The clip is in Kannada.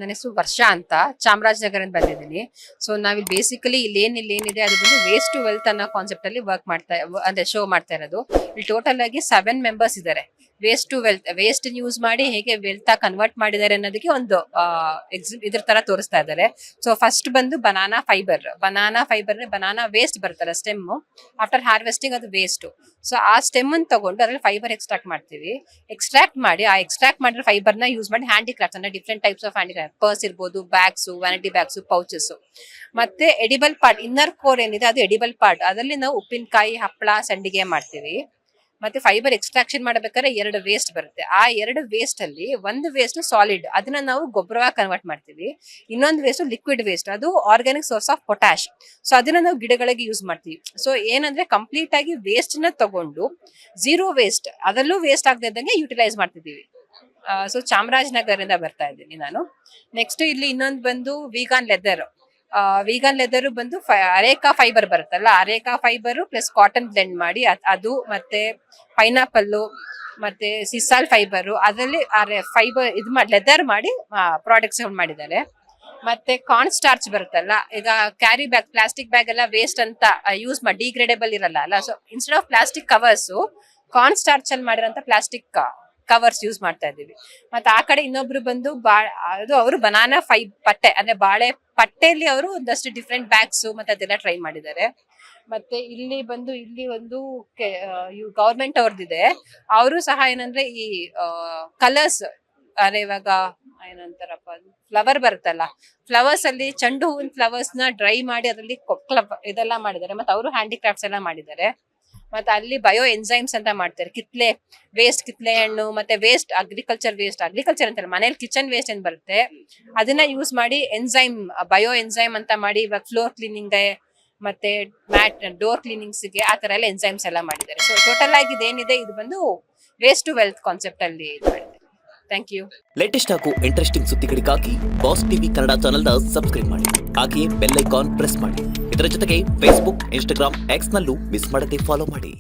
ನನ್ನ ಹೆಸರು ವರ್ಷ ಅಂತ ಚಾಮರಾಜನಗರದಿಂದ ಬಂದಿದ್ದೀನಿ. ಸೊ ನಾವಿಲ್ಲಿ ಬೇಸಿಕಲಿ ಇಲ್ಲಿ ಏನಿದೆ ಅದು ಬಂದು ವೇಸ್ಟ್ ಟು ವೆಲ್ತ್ ಅನ್ನೋ ಕಾನ್ಸೆಪ್ಟ್ ಅಲ್ಲಿ ವರ್ಕ್ ಮಾಡ್ತಾ ಅಂದ್ರೆ ಶೋ ಮಾಡ್ತಾ ಇರೋದು. ಇಲ್ಲಿ ಟೋಟಲ್ ಆಗಿ 7 ಮೆಂಬರ್ಸ್ ಇದ್ದಾರೆ. Waste to wealth, waste use ಮಾಡಿ ಹೇಗೆ ವೆಲ್ತ್ ಕನ್ವರ್ಟ್ ಮಾಡಿದ್ದಾರೆ ಅನ್ನೋದಕ್ಕೆ ಒಂದು ಇದ್ರ ತರ ತೋರಿಸ್ತಾ ಇದ್ದಾರೆ. ಸೊ ಫಸ್ಟ್ ಬಂದು ಬನಾನಾ ಫೈಬರ್ ಬನಾನಾ ವೇಸ್ಟ್ ಬರುತ್ತಲ್ಲ ಸ್ಟೆಮ್, ಆಫ್ಟರ್ ಹಾರ್ವೆಸ್ಟಿಂಗ್ ಅದು ವೇಸ್ಟ್. ಸೊ ಆ ಸ್ಟೆಮ್ ಅನ್ನು ತಗೊಂಡು ಅದ್ರಲ್ಲಿ ಫೈಬರ್ ಎಕ್ಸ್ಟ್ರಾಕ್ಟ್ ಮಾಡ್ತೀವಿ. ಎಕ್ಸ್ಟ್ರಾಕ್ಟ್ ಮಾಡಿ ಆ ಎಕ್ಸ್ಟ್ರಾಕ್ಟ್ ಮಾಡಿರೋ ಫೈಬರ್ ನ ಯೂಸ್ ಮಾಡಿ ಹ್ಯಾಂಡಿಕ್ರಾಫ್ಟ್ಸ್ ಅಂದ್ರೆ different types of handicraft, purse ಇರ್ಬೋದು, ಬ್ಯಾಗ್ಸ್, ವ್ಯಾನಿಟಿ ಬ್ಯಾಗ್ಸ್, ಪೌಚಸ್, ಮತ್ತೆ ಎಡಿಬಲ್ ಪಾರ್ಟ್, ಇನ್ನರ್ ಕೋರ್ ಏನಿದೆ ಅದು ಎಡಿಬಲ್ ಪಾರ್ಟ್. ಅದರಲ್ಲಿ ನಾವು ಉಪ್ಪಿನಕಾಯಿ, ಹಪ್ಪಳ, ಸಂಡಿಗೆ ಮಾಡ್ತೀವಿ. ಮತ್ತೆ ಫೈಬರ್ ಎಕ್ಸ್ಟ್ರಾಕ್ಷನ್ ಮಾಡಬೇಕಾದ್ರೆ 2 ವೇಸ್ಟ್ ಬರುತ್ತೆ. ಆ 2 ವೇಸ್ಟ್ ಅಲ್ಲಿ ಒಂದು ವೇಸ್ಟ್ ಸಾಲಿಡ್, ಅದನ್ನ ನಾವು ಗೊಬ್ಬರವಾಗಿ ಕನ್ವರ್ಟ್ ಮಾಡ್ತೀವಿ. ಇನ್ನೊಂದು ವೇಸ್ಟ್ ಲಿಕ್ವಿಡ್ ವೇಸ್ಟ್, ಅದು organic source of potash. So ಅದನ್ನ ನಾವು ಗಿಡಗಳಿಗೆ ಯೂಸ್ ಮಾಡ್ತೀವಿ. ಸೊ ಏನಂದ್ರೆ ಕಂಪ್ಲೀಟ್ ಆಗಿ ವೇಸ್ಟ್ ನ ತಗೊಂಡು ಝೀರೋ ವೇಸ್ಟ್, ಅದರಲ್ಲೂ ವೇಸ್ಟ್ ಆಗದೆ ಇದ್ದಂಗೆ ಯುಟಿಲೈಸ್ ಮಾಡ್ತಿದೀವಿ. ಸೊ ಚಾಮರಾಜನಗರದಿಂದ ಬರ್ತಾ ಇದ್ದೀನಿ ನಾನು. ನೆಕ್ಸ್ಟ್ ಇಲ್ಲಿ ಇನ್ನೊಂದು ಬಂದು ವೀಗಾನ್ ಲೆದರ್ ಬಂದು ಅರೇಕಾ ಫೈಬರ್ ಬರುತ್ತಲ್ಲ, areca fibre plus cotton blend ಮಾಡಿ ಅದು ಮತ್ತೆ ಪೈನಾಪಲ್ ಮತ್ತೆ ಸಿಸಾಲ್ ಫೈಬರ್, ಅದರಲ್ಲಿ ಫೈಬರ್ ಲೆದರ್ ಮಾಡಿ ಪ್ರಾಡಕ್ಟ್ಸ್ ಮಾಡಿದ್ದಾರೆ. ಮತ್ತೆ ಕಾರ್ನ್ ಸ್ಟಾರ್ಚ್ ಬರುತ್ತಲ್ಲ, ಈಗ ಕ್ಯಾರಿ ಬ್ಯಾಗ್, ಪ್ಲಾಸ್ಟಿಕ್ ಬ್ಯಾಗ್ ಎಲ್ಲ ವೇಸ್ಟ್ ಅಂತ ಯೂಸ್ ಮಾಡಿ ಡಿಗ್ರೇಡೇಬಲ್ ಇರಲ್ಲ ಅಲ್ಲ, so instead of plastic covers corn starch ಅಲ್ಲಿ ಮಾಡಿರೋಂಥ ಪ್ಲಾಸ್ಟಿಕ್ ಕವರ್ಸ್ ಯೂಸ್ ಮಾಡ್ತಾ ಇದೀವಿ. ಮತ್ತೆ ಆ ಕಡೆ ಇನ್ನೊಬ್ರು ಬಂದು ಅವರು ಬನಾನಾ ಪಟ್ಟೆ ಅಂದ್ರೆ ಬಾಳೆ ಪಟ್ಟೆಯಲ್ಲಿ ಅವರು ಒಂದಷ್ಟು ಡಿಫ್ರೆಂಟ್ ಬ್ಯಾಗ್ಸ್ ಮತ್ತೆ ಅದೆಲ್ಲ ಟ್ರೈ ಮಾಡಿದ್ದಾರೆ. ಮತ್ತೆ ಇಲ್ಲಿ ಒಂದು ಗವರ್ಮೆಂಟ್ ಅವ್ರದ್ದಿದೆ. ಅವರು ಸಹ ಏನಂದ್ರೆ ಈ ಕಲರ್ಸ್, ಅರೆ ಇವಾಗ ಏನಂತಾರಪ್ಪ, ಫ್ಲವರ್ ಬರುತ್ತಲ್ಲ, ಫ್ಲವರ್ಸ್ ಅಲ್ಲಿ ಚೆಂಡು ಹೂವಿನ ಫ್ಲವರ್ಸ್ ನ ಡ್ರೈ ಮಾಡಿ ಅದರಲ್ಲಿ ಇದೆಲ್ಲ ಮಾಡಿದ್ದಾರೆ. ಮತ್ತೆ ಅವರು ಹ್ಯಾಂಡಿಕ್ರಾಫ್ಟ್ಸ್ ಎಲ್ಲ ಮಾಡಿದ್ದಾರೆ. ಮತ್ತೆ ಅಲ್ಲಿ ಬಯೋ ಎನ್ಸೈಮ್ಸ್ ಅಂತ ಮಾಡ್ತಾರೆ. ಕಿತ್ಲೆ ಹಣ್ಣು, ಮತ್ತೆ ಅಗ್ರಿಕಲ್ಚರ್ ಅಂತಲ್ಲ, ಮನೇಲಿ ಕಿಚನ್ ವೇಸ್ಟ್ ಏನ್ ಬರುತ್ತೆ ಅದನ್ನ ಯೂಸ್ ಮಾಡಿ ಬಯೋ ಎನ್ಸೈಮ್ ಅಂತ ಮಾಡಿ ಇವಾಗ ಫ್ಲೋರ್ ಕ್ಲೀನಿಂಗ್ ಮತ್ತೆ ಡೋರ್ ಕ್ಲೀನಿಂಗ್ಸ್ ಗೆ ಆ ತರ ಎಲ್ಲ ಎನ್ಸೈಮ್ಸ್ ಎಲ್ಲ ಮಾಡಿದ್ದಾರೆ. ಸೊ ಟೋಟಲ್ ಆಗಿ ಇದೇನಿದೆ ಇದು ಬಂದು ವೇಸ್ಟ್ ಟು ವೆಲ್ತ್ ಕಾನ್ಸೆಪ್ಟ್ ಅಲ್ಲಿ ಮಾಡಿದ್ದಾರೆ. Thank you. ಲೇಟೆಸ್ಟ್ ಹಾಗೂ ಇಂಟ್ರೆಸ್ಟಿಂಗ್ ಸುದ್ದಿಗಳಿಗಾಗಿ ಬಾಸ್ ಟಿವಿ ಕನ್ನಡ ಚಾನೆಲ್ನ ಸಬ್ಸ್ಕ್ರೈಬ್ ಮಾಡಿ, ಹಾಗೆಯೇ ಬೆಲ್ ಐಕಾನ್ ಪ್ರೆಸ್ ಮಾಡಿ. ಇದರ ಜೊತೆಗೆ ಫೇಸ್ಬುಕ್, ಇನ್ಸ್ಟಾಗ್ರಾಮ್, ಎಕ್ಸ್ ನಲ್ಲೂ ಮಿಸ್ ಮಾಡದೆ ಫಾಲೋ ಮಾಡಿ.